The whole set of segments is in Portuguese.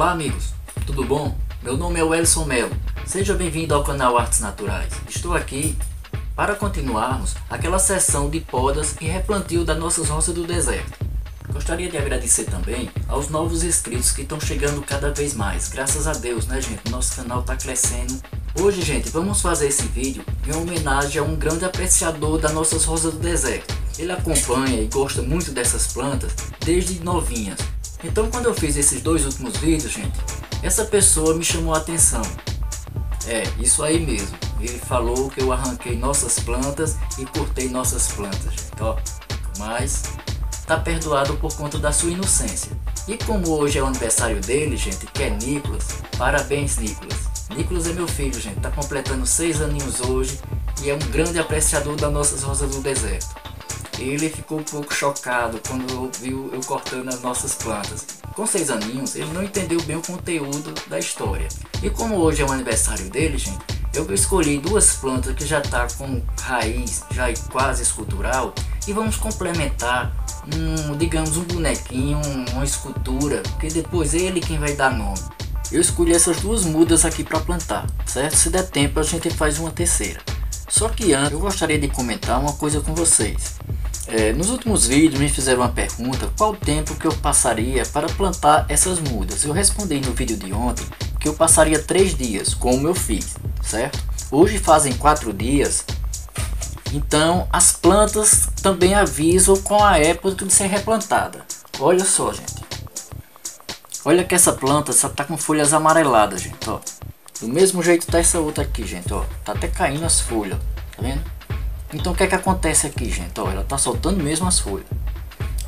Olá amigos, tudo bom? Meu nome é Welson Melo, seja bem-vindo ao canal Artes Naturais. Estou aqui para continuarmos aquela sessão de podas e replantio das nossas roças do deserto. Gostaria de agradecer também aos novos inscritos que estão chegando cada vez mais, graças a Deus, né gente? Nosso canal está crescendo. Hoje gente, vamos fazer esse vídeo em homenagem a um grande apreciador das nossas rosas do deserto. Ele acompanha e gosta muito dessas plantas desde novinhas. Então quando eu fiz esses dois últimos vídeos, gente, essa pessoa me chamou a atenção. É, isso aí mesmo. Ele falou que eu arranquei nossas plantas e cortei nossas plantas, gente, ó. Mas tá perdoado por conta da sua inocência. E como hoje é o aniversário dele, gente, que é Nicolas, parabéns Nicolas. Nicolas é meu filho, gente, tá completando 6 aninhos hoje e é um grande apreciador das nossas rosas do deserto. Ele ficou um pouco chocado quando viu eu cortando as nossas plantas. Com 6 aninhos, ele não entendeu bem o conteúdo da história. E como hoje é o aniversário dele, gente, eu escolhi duas plantas que já tá com raiz, já quase escultural, e vamos complementar digamos um bonequinho, uma escultura, que depois ele quem vai dar nome. Eu escolhi essas duas mudas aqui para plantar, certo? Se der tempo a gente faz uma terceira. Só que antes eu gostaria de comentar uma coisa com vocês. Nos últimos vídeos me fizeram uma pergunta qual o tempo que eu passaria para plantar essas mudas. Eu respondi no vídeo de ontem que eu passaria 3 dias, como eu fiz, certo? Hoje fazem 4 dias, então as plantas também avisam com a época de ser replantada. Olha só, gente. Olha que essa planta só tá com folhas amareladas, gente, ó. Do mesmo jeito tá essa outra aqui, gente, ó. Tá até caindo as folhas, tá vendo? Então o que é que acontece aqui, gente? Ó, ela tá soltando mesmo as folhas.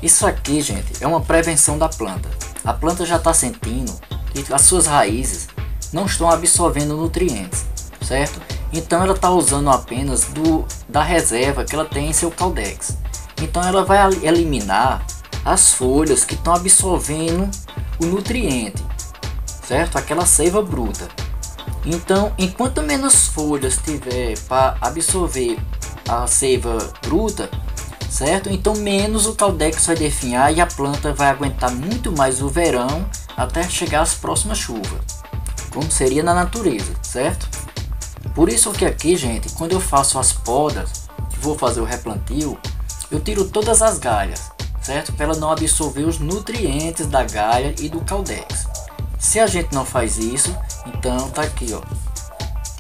Isso aqui, gente, é uma prevenção da planta. A planta já tá sentindo que as suas raízes não estão absorvendo nutrientes, certo? Então ela tá usando apenas da reserva que ela tem em seu caldex. Então ela vai eliminar as folhas que estão absorvendo o nutriente, certo? Aquela seiva bruta. Então, enquanto menos folhas tiver para absorver a seiva bruta, certo? Então menos o caldex vai definhar e a planta vai aguentar muito mais o verão até chegar às próximas chuvas, como seria na natureza, certo? Por isso que aqui, gente, quando eu faço as podas, vou fazer o replantio, eu tiro todas as galhas, certo? Para ela não absorver os nutrientes da galha e do caldex. Se a gente não faz isso, então tá aqui, ó.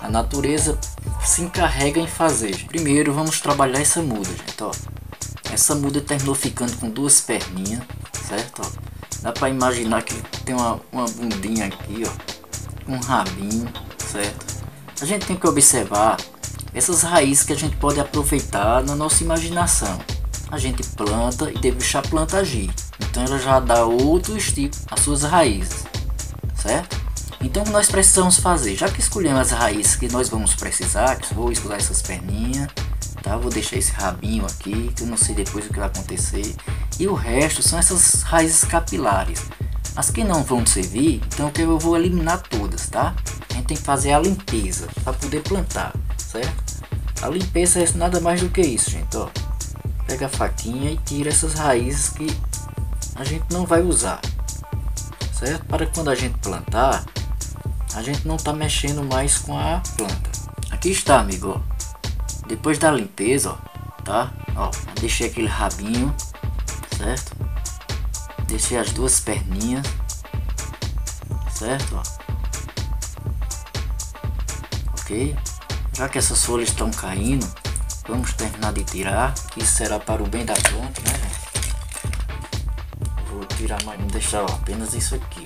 A natureza se encarrega em fazer. Gente. Primeiro vamos trabalhar essa muda, gente, ó. Essa muda terminou ficando com 2 perninhas, certo? Ó. Dá para imaginar que tem uma bundinha aqui, ó, um rabinho, certo? A gente tem que observar essas raízes que a gente pode aproveitar na nossa imaginação. A gente planta e deixa a planta agir. Então ela já dá outro estilo às suas raízes, certo? Então nós precisamos fazer, já que escolhemos as raízes que nós vamos precisar, que vou escolher essas perninhas, tá? Vou deixar esse rabinho aqui, que eu não sei depois o que vai acontecer. E o resto são essas raízes capilares. As que não vão servir, então que eu vou eliminar todas, tá? A gente tem que fazer a limpeza para poder plantar, certo? A limpeza é nada mais do que isso, gente, ó. Pega a faquinha e tira essas raízes que a gente não vai usar, certo? Para quando a gente plantar, a gente não tá mexendo mais com a planta. Aqui está, amigo, ó. Depois da limpeza, ó, tá? Ó, deixei aquele rabinho, certo? Deixei as 2 perninhas, certo? Ó. Ok? Já que essas folhas estão caindo, vamos terminar de tirar, que isso será para o bem da planta, né, gente? Vou tirar, mas não deixar apenas isso aqui,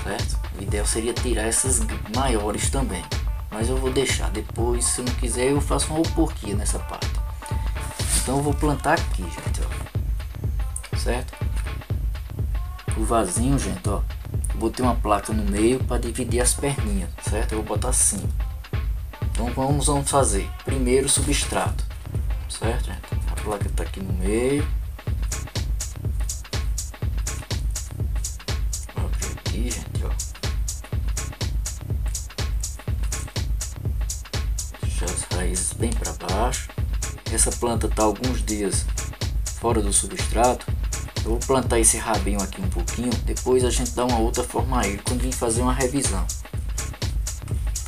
certo? O ideal seria tirar essas maiores também, mas eu vou deixar. Depois, se eu não quiser, eu faço uma porquia nessa parte. Então eu vou plantar aqui, gente, ó. Certo? O vasinho, gente, ó, botei uma placa no meio para dividir as perninhas, certo? Eu vou botar assim. Então vamos fazer primeiro o substrato, certo, gente? A placa tá aqui no meio. Aqui, gente, ó. Deixar as raízes bem para baixo. Essa planta tá alguns dias fora do substrato. Eu vou plantar esse rabinho aqui um pouquinho, depois a gente dá uma outra forma a ele quando vir fazer uma revisão.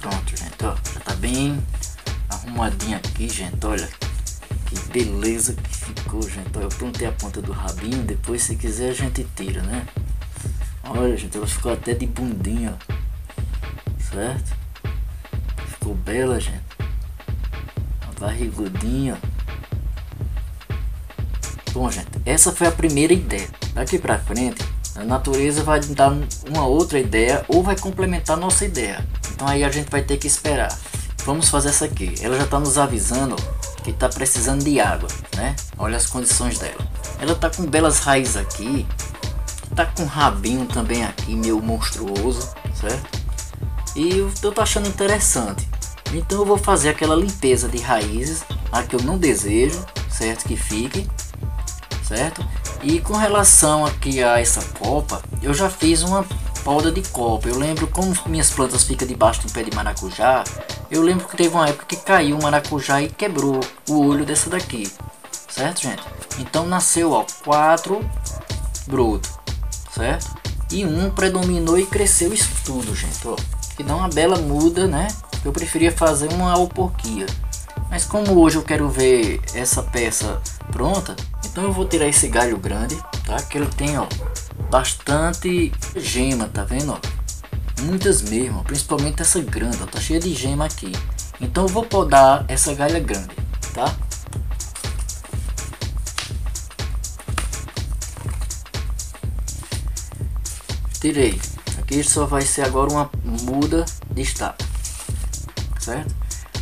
Pronto, gente, ó, já tá bem arrumadinho aqui, gente, olha que beleza que ficou, gente. Ó, eu plantei a ponta do rabinho, depois se quiser a gente tira, né? Olha, gente, ela ficou até de bundinha, ó. Certo? Ficou bela, gente. Uma barrigudinha. Bom, gente, essa foi a primeira ideia. Daqui pra frente, a natureza vai dar uma outra ideia ou vai complementar a nossa ideia. Então aí a gente vai ter que esperar. Vamos fazer essa aqui. Ela já está nos avisando que está precisando de água, né? Olha as condições dela. Ela tá com belas raízes aqui. Tá com um rabinho também aqui, meio monstruoso, certo? E eu tô achando interessante. Então eu vou fazer aquela limpeza de raízes, a que eu não desejo, certo? Que fique, certo? E com relação aqui a essa copa, eu já fiz uma poda de copa. Eu lembro como minhas plantas ficam debaixo do pé de maracujá. Eu lembro que teve uma época que caiu um maracujá e quebrou o olho dessa daqui, certo, gente? Então nasceu, ó, 4 brotos, certo? E um predominou e cresceu isso tudo, gente, ó. Que dá uma bela muda, né? Eu preferia fazer uma alporquia. Mas como hoje eu quero ver essa peça pronta, então eu vou tirar esse galho grande, tá? Que ele tem, ó, bastante gema, tá vendo, ó? Muitas mesmo, principalmente essa grande, ó, tá cheia de gema aqui. Então eu vou podar essa galha grande, tá? Tirei. Aqui só vai ser agora uma muda de estaca, certo?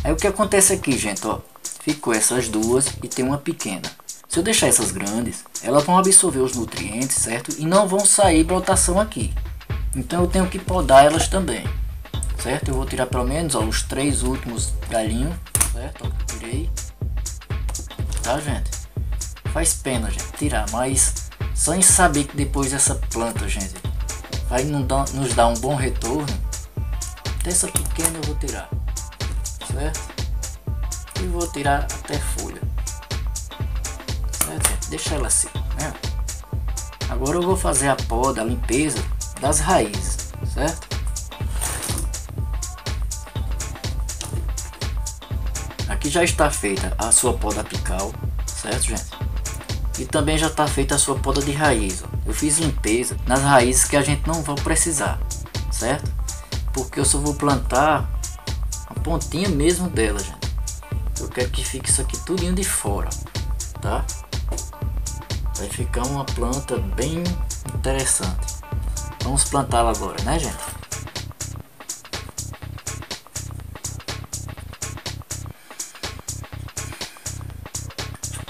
Aí o que acontece aqui, gente, ó, ficou essas duas e tem uma pequena. Se eu deixar essas grandes, elas vão absorver os nutrientes, certo? E não vão sair brotação aqui. Então eu tenho que podar elas também, certo? Eu vou tirar pelo menos, ó, os 3 últimos galhinhos, certo? Ó, tirei, tá, gente? Faz pena, gente, tirar, mas só em saber que depois essa planta, gente, vai nos dar um bom retorno. Dessa pequena eu vou tirar, certo? E vou tirar até folha, certo, gente? Deixa ela assim, né? Agora eu vou fazer a poda, a limpeza das raízes, certo? Aqui já está feita a sua poda apical, certo, gente? E também já está feita a sua poda de raiz, ó. Eu fiz limpeza nas raízes que a gente não vai precisar, certo? Porque eu só vou plantar a pontinha mesmo dela, gente. Eu quero que fique isso aqui tudinho de fora, tá? Vai ficar uma planta bem interessante. Vamos plantá-la agora, né, gente?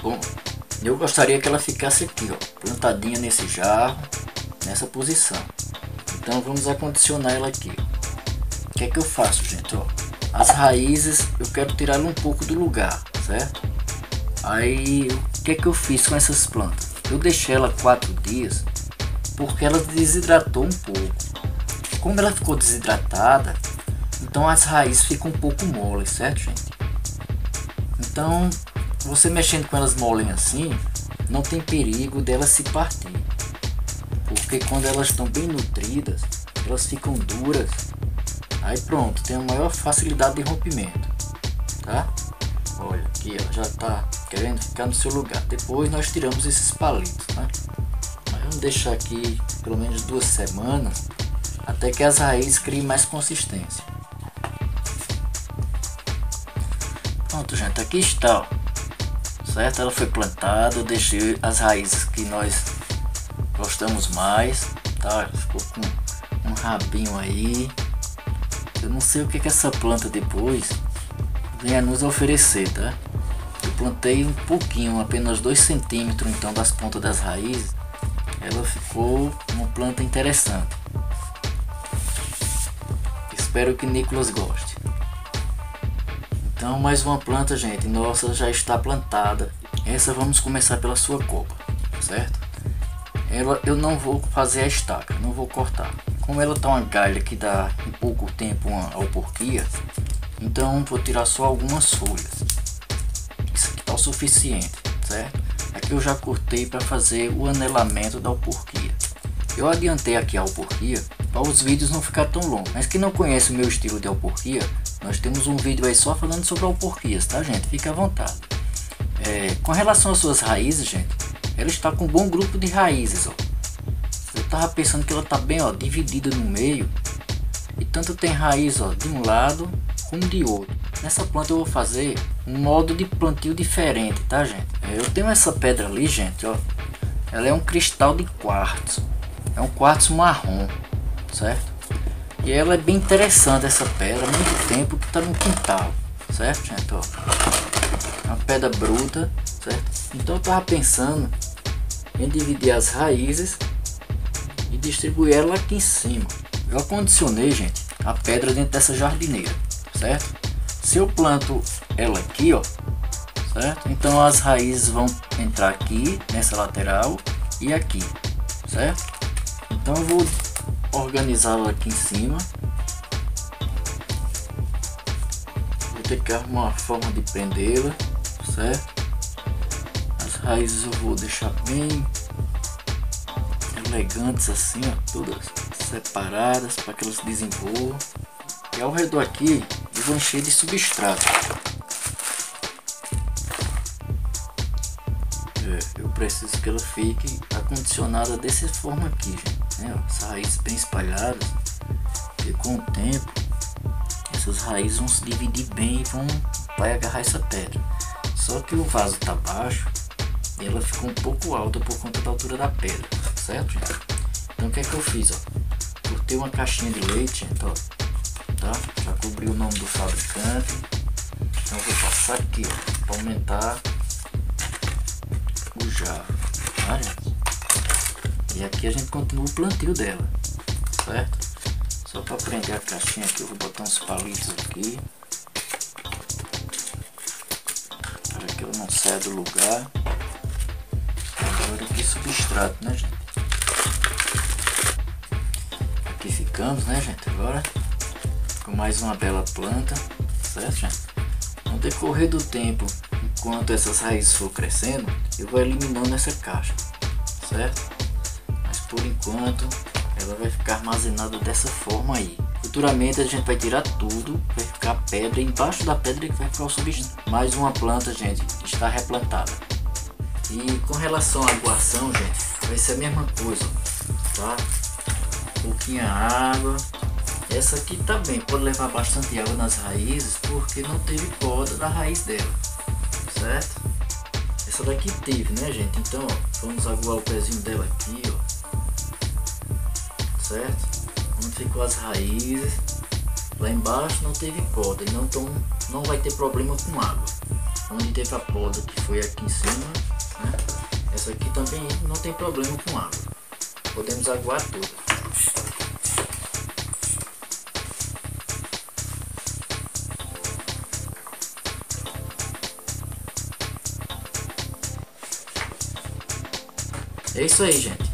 Bom, eu gostaria que ela ficasse aqui, ó, plantadinha nesse jarro, nessa posição. Então vamos acondicionar ela aqui, ó. O que é que eu faço, gente, ó? As raízes eu quero tirar ela um pouco do lugar, certo? Aí o que é que eu fiz com essas plantas? Eu deixei ela 4 dias porque ela desidratou um pouco. Como ela ficou desidratada, então as raízes ficam um pouco moles, certo, gente? Então você mexendo com elas moles assim, não tem perigo delas se partir, porque quando elas estão bem nutridas, elas ficam duras. Aí pronto, tem a maior facilidade de rompimento, tá? Olha aqui, ela já tá querendo ficar no seu lugar. Depois nós tiramos esses palitos, né? Mas vamos deixar aqui pelo menos 2 semanas até que as raízes criem mais consistência. Pronto, gente, aqui está, ó. Certo? Ela foi plantada, eu deixei as raízes que nós gostamos mais, tá? Ficou com um rabinho aí. Eu não sei o que essa planta depois vem a nos oferecer, tá? Eu plantei um pouquinho, apenas 2 centímetros então das pontas das raízes. Ela ficou uma planta interessante. Espero que Nicolas goste. Então mais uma planta, gente, nossa, já está plantada. Essa vamos começar pela sua copa, certo? Ela eu não vou fazer a estaca, não vou cortar. Como ela tá uma galha que dá em pouco tempo uma alporquia, então vou tirar só algumas folhas. Isso aqui tá o suficiente, certo? Aqui que eu já cortei para fazer o anelamento da alporquia. Eu adiantei aqui a alporquia para os vídeos não ficar tão longos, mas quem não conhece o meu estilo de alporquia, nós temos um vídeo aí só falando sobre alporquias, tá gente? Fique à vontade. Com relação às suas raízes, gente, ela está com um bom grupo de raízes, ó. Eu tava pensando que ela tá bem, ó, dividida no meio, e tanto tem raiz, ó, de um lado como de outro. Nessa planta eu vou fazer um modo de plantio diferente, tá gente? Eu tenho essa pedra ali, gente, ó, ela é um cristal de quartzo, é um quartzo marrom, certo? E ela é bem interessante, essa pedra, há muito tempo que tá no quintal, certo gente, ó, uma pedra bruta, certo? Então eu tava pensando em dividir as raízes e distribuir ela aqui em cima. Eu acondicionei, gente, a pedra dentro dessa jardineira, certo? Se eu planto ela aqui, ó, certo? Então as raízes vão entrar aqui nessa lateral e aqui, certo? Então eu vou organizá-la aqui em cima. Vou ter que arrumar uma forma de prendê-la, certo? As raízes eu vou deixar bem elegantes assim, ó, todas separadas para que elas se desenvolvam. E ao redor aqui eu vou encher de substrato. Eu preciso que ela fique acondicionada dessa forma aqui, gente, né? As raízes bem espalhadas, e com o tempo essas raízes vão se dividir bem e vai agarrar essa pedra. Só que o vaso está baixo e ela ficou um pouco alta por conta da altura da pedra, certo gente? Então o que é que eu fiz, ó? Cortei uma caixinha de leite, gente, ó, tá? Já cobri o nome do fabricante. Então eu vou passar aqui, ó, para aumentar o jarro, tá, gente? E aqui a gente continua o plantio dela, certo? Só para prender a caixinha aqui eu vou botar uns palitos aqui para que ela não saia do lugar. Agora aqui substrato, né gente? Aqui ficamos, né gente? Agora com mais uma bela planta, certo gente? No decorrer do tempo, enquanto essas raízes for crescendo, eu vou eliminando essa caixa, certo? Mas por enquanto ela vai ficar armazenada dessa forma aí. Futuramente a gente vai tirar tudo, vai ficar pedra, embaixo da pedra que vai ficar o substrato. Mais uma planta, gente, está replantada. E com relação à aguação, gente, vai ser a mesma coisa, tá? Pouquinha água. Essa aqui tá bem, pode levar bastante água nas raízes porque não teve poda da raiz dela, certo? Essa daqui teve, né gente? Então ó, vamos aguar o pezinho dela aqui, ó, certo? Onde ficou as raízes, lá embaixo não teve poda, então não vai ter problema com água. Onde teve a poda, que foi aqui em cima, né? Essa aqui também não tem problema com água, podemos aguar tudo. É isso aí, gente.